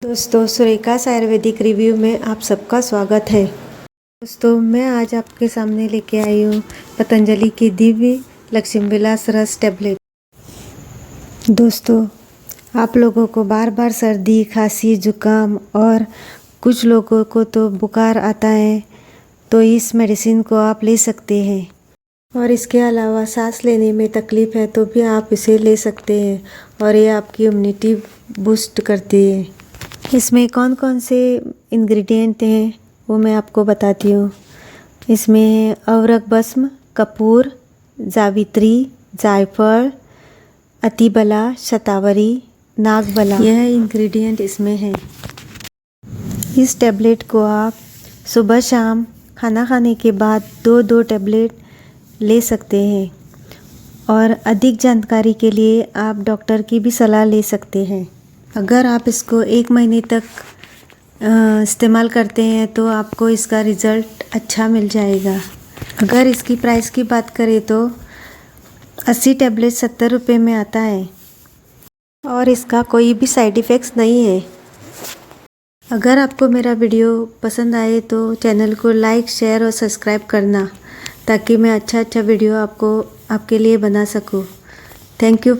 दोस्तों, सुरेखास आयुर्वेदिक रिव्यू में आप सबका स्वागत है। दोस्तों, मैं आज आपके सामने लेके आई हूँ पतंजलि की दिव्य लक्ष्मी विलास रस टैबलेट। दोस्तों, आप लोगों को बार बार सर्दी, खांसी, जुकाम और कुछ लोगों को तो बुखार आता है, तो इस मेडिसिन को आप ले सकते हैं। और इसके अलावा सांस लेने में तकलीफ़ है तो भी आप इसे ले सकते हैं और ये आपकी इम्यूनिटी बूस्ट करती है। इसमें कौन कौन से इंग्रेडिएंट हैं वो मैं आपको बताती हूँ। इसमें है अवरक भस्म, कपूर, जावित्री, जायफल, अतिबला, शतावरी, नागबला, यह इंग्रेडिएंट इसमें है। इस टैबलेट को आप सुबह शाम खाना खाने के बाद दो टैबलेट ले सकते हैं और अधिक जानकारी के लिए आप डॉक्टर की भी सलाह ले सकते हैं। अगर आप इसको 1 महीने तक इस्तेमाल करते हैं तो आपको इसका रिज़ल्ट अच्छा मिल जाएगा। अगर इसकी प्राइस की बात करें तो 80 टैबलेट 70 रुपये में आता है और इसका कोई भी साइड इफ़ेक्ट्स नहीं है। अगर आपको मेरा वीडियो पसंद आए तो चैनल को लाइक, शेयर और सब्सक्राइब करना, ताकि मैं अच्छा वीडियो आपके लिए बना सकूं। Thank you.